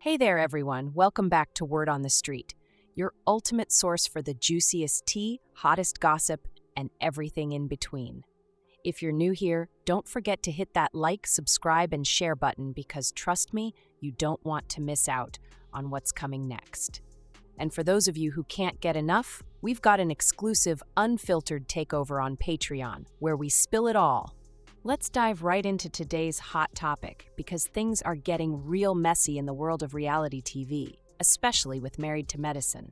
Hey there, everyone. Welcome back to Word on the Street, your ultimate source for the juiciest tea, hottest gossip, and everything in between. If you're new here, don't forget to hit that like, subscribe, and share button because trust me, you don't want to miss out on what's coming next. And for those of you who can't get enough, we've got an exclusive, unfiltered takeover on Patreon where we spill it all. Let's dive right into today's hot topic because things are getting real messy in the world of reality TV, especially with Married to Medicine.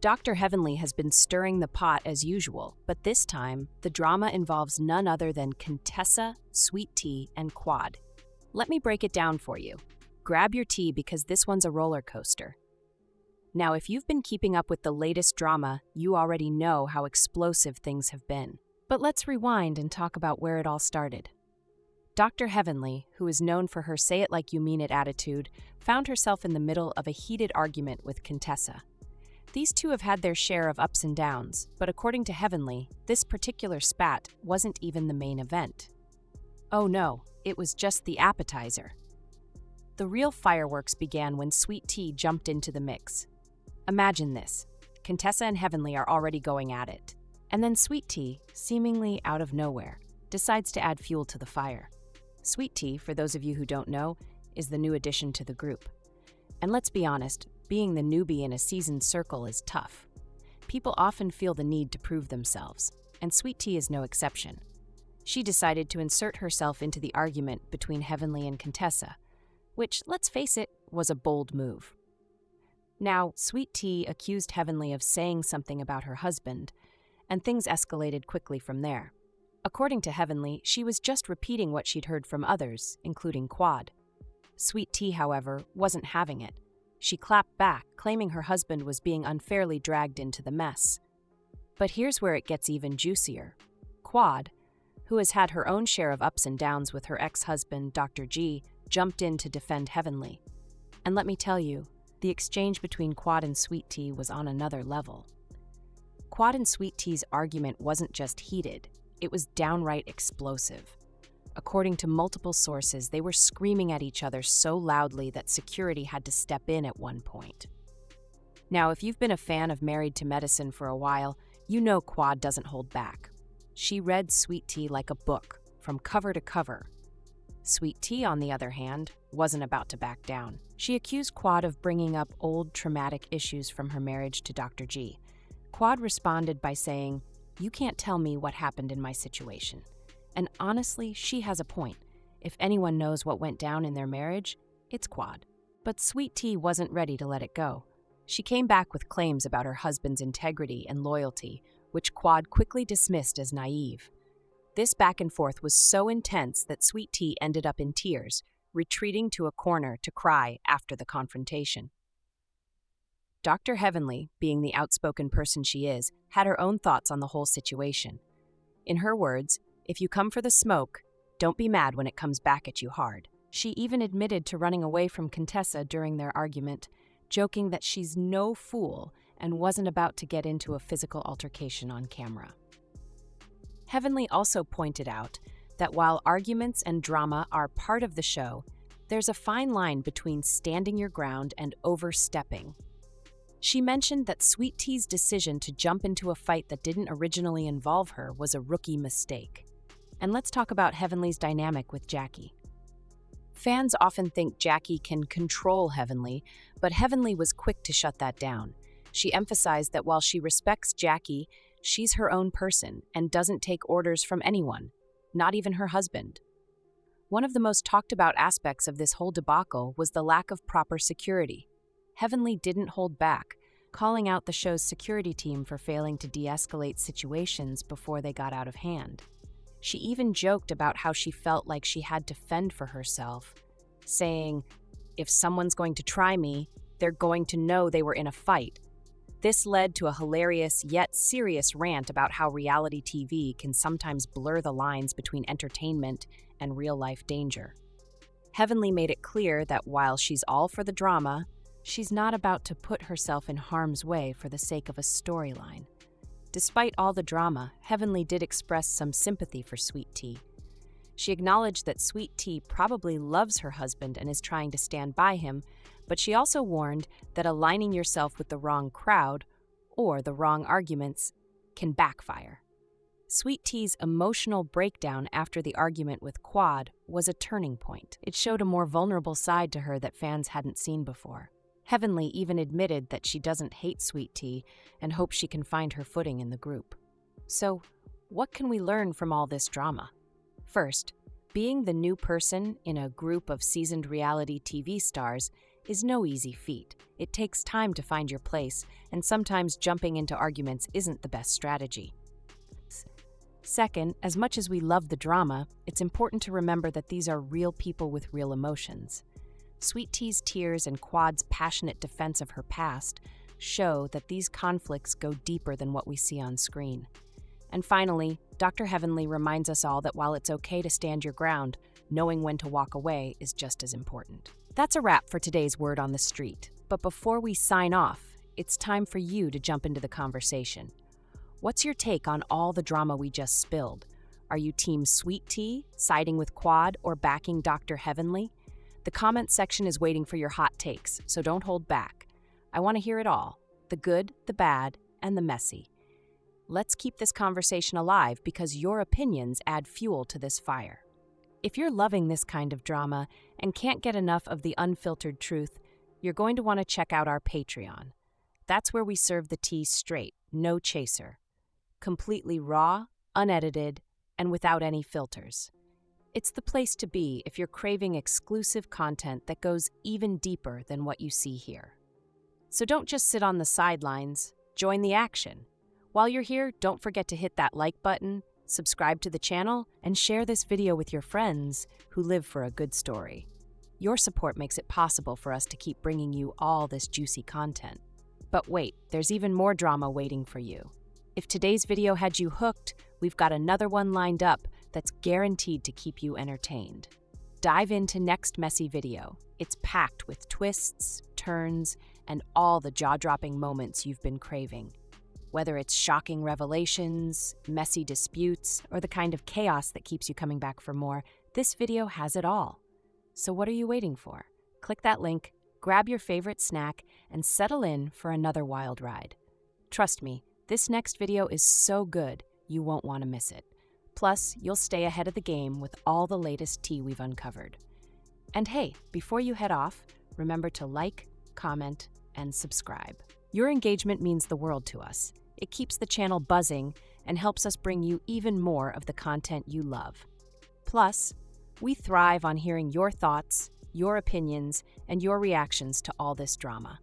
Dr. Heavenly has been stirring the pot as usual, but this time, the drama involves none other than Contessa, Sweet Tea, and Quad. Let me break it down for you. Grab your tea because this one's a roller coaster. Now, if you've been keeping up with the latest drama, you already know how explosive things have been. But let's rewind and talk about where it all started. Dr. Heavenly, who is known for her say-it-like-you-mean-it attitude, found herself in the middle of a heated argument with Contessa. These two have had their share of ups and downs, but according to Heavenly, this particular spat wasn't even the main event. Oh no, it was just the appetizer. The real fireworks began when Sweet Tea jumped into the mix. Imagine this. Contessa and Heavenly are already going at it. And then Sweet Tea, seemingly out of nowhere, decides to add fuel to the fire. Sweet Tea, for those of you who don't know, is the new addition to the group. And let's be honest, being the newbie in a seasoned circle is tough. People often feel the need to prove themselves, and Sweet Tea is no exception. She decided to insert herself into the argument between Heavenly and Contessa, which, let's face it, was a bold move. Now, Sweet Tea accused Heavenly of saying something about her husband, and things escalated quickly from there. According to Heavenly, she was just repeating what she'd heard from others, including Quad. Sweet Tea, however, wasn't having it. She clapped back, claiming her husband was being unfairly dragged into the mess. But here's where it gets even juicier. Quad, who has had her own share of ups and downs with her ex-husband, Dr. G, jumped in to defend Heavenly. And let me tell you, the exchange between Quad and Sweet Tea was on another level. Quad and Sweet Tea's argument wasn't just heated, it was downright explosive. According to multiple sources, they were screaming at each other so loudly that security had to step in at one point. Now, if you've been a fan of Married to Medicine for a while, you know Quad doesn't hold back. She read Sweet Tea like a book, from cover to cover. Sweet Tea, on the other hand, wasn't about to back down. She accused Quad of bringing up old traumatic issues from her marriage to Dr. G. Quad responded by saying, "You can't tell me what happened in my situation." And honestly, she has a point. If anyone knows what went down in their marriage, it's Quad. But Sweet Tea wasn't ready to let it go. She came back with claims about her husband's integrity and loyalty, which Quad quickly dismissed as naive. This back and forth was so intense that Sweet Tea ended up in tears, retreating to a corner to cry after the confrontation. Dr. Heavenly, being the outspoken person she is, had her own thoughts on the whole situation. In her words, "If you come for the smoke, don't be mad when it comes back at you hard." She even admitted to running away from Contessa during their argument, joking that she's no fool and wasn't about to get into a physical altercation on camera. Heavenly also pointed out that while arguments and drama are part of the show, there's a fine line between standing your ground and overstepping. She mentioned that Sweet Tea's decision to jump into a fight that didn't originally involve her was a rookie mistake. And let's talk about Heavenly's dynamic with Jackie. Fans often think Jackie can control Heavenly, but Heavenly was quick to shut that down. She emphasized that while she respects Jackie, she's her own person and doesn't take orders from anyone, not even her husband. One of the most talked about aspects of this whole debacle was the lack of proper security. Heavenly didn't hold back, calling out the show's security team for failing to de-escalate situations before they got out of hand. She even joked about how she felt like she had to fend for herself, saying, "If someone's going to try me, they're going to know they were in a fight." This led to a hilarious yet serious rant about how reality TV can sometimes blur the lines between entertainment and real-life danger. Heavenly made it clear that while she's all for the drama, she's not about to put herself in harm's way for the sake of a storyline. Despite all the drama, Heavenly did express some sympathy for Sweet Tea. She acknowledged that Sweet Tea probably loves her husband and is trying to stand by him, but she also warned that aligning yourself with the wrong crowd or the wrong arguments can backfire. Sweet Tea's emotional breakdown after the argument with Quad was a turning point. It showed a more vulnerable side to her that fans hadn't seen before. Heavenly even admitted that she doesn't hate Sweet Tea and hopes she can find her footing in the group. So, what can we learn from all this drama? First, being the new person in a group of seasoned reality TV stars is no easy feat. It takes time to find your place, and sometimes jumping into arguments isn't the best strategy. Second, as much as we love the drama, it's important to remember that these are real people with real emotions. Sweet Tea's tears and Quad's passionate defense of her past show that these conflicts go deeper than what we see on screen. And finally, Dr. Heavenly reminds us all that while it's okay to stand your ground, knowing when to walk away is just as important. That's a wrap for today's Word on the Street. But before we sign off, it's time for you to jump into the conversation. What's your take on all the drama we just spilled? Are you Team Sweet Tea, siding with Quad, or backing Dr. Heavenly? The comment section is waiting for your hot takes, so don't hold back. I want to hear it all, the good, the bad, and the messy. Let's keep this conversation alive because your opinions add fuel to this fire. If you're loving this kind of drama and can't get enough of the unfiltered truth, you're going to want to check out our Patreon. That's where we serve the tea straight, no chaser. Completely raw, unedited, and without any filters. It's the place to be if you're craving exclusive content that goes even deeper than what you see here. So don't just sit on the sidelines, join the action. While you're here, don't forget to hit that like button, subscribe to the channel, and share this video with your friends who live for a good story. Your support makes it possible for us to keep bringing you all this juicy content. But wait, there's even more drama waiting for you. If today's video had you hooked, we've got another one lined up that's guaranteed to keep you entertained. Dive into next messy video. It's packed with twists, turns, and all the jaw-dropping moments you've been craving. Whether it's shocking revelations, messy disputes, or the kind of chaos that keeps you coming back for more, this video has it all. So what are you waiting for? Click that link, grab your favorite snack, and settle in for another wild ride. Trust me, this next video is so good, you won't want to miss it. Plus, you'll stay ahead of the game with all the latest tea we've uncovered. And hey, before you head off, remember to like, comment, and subscribe. Your engagement means the world to us. It keeps the channel buzzing and helps us bring you even more of the content you love. Plus, we thrive on hearing your thoughts, your opinions, and your reactions to all this drama.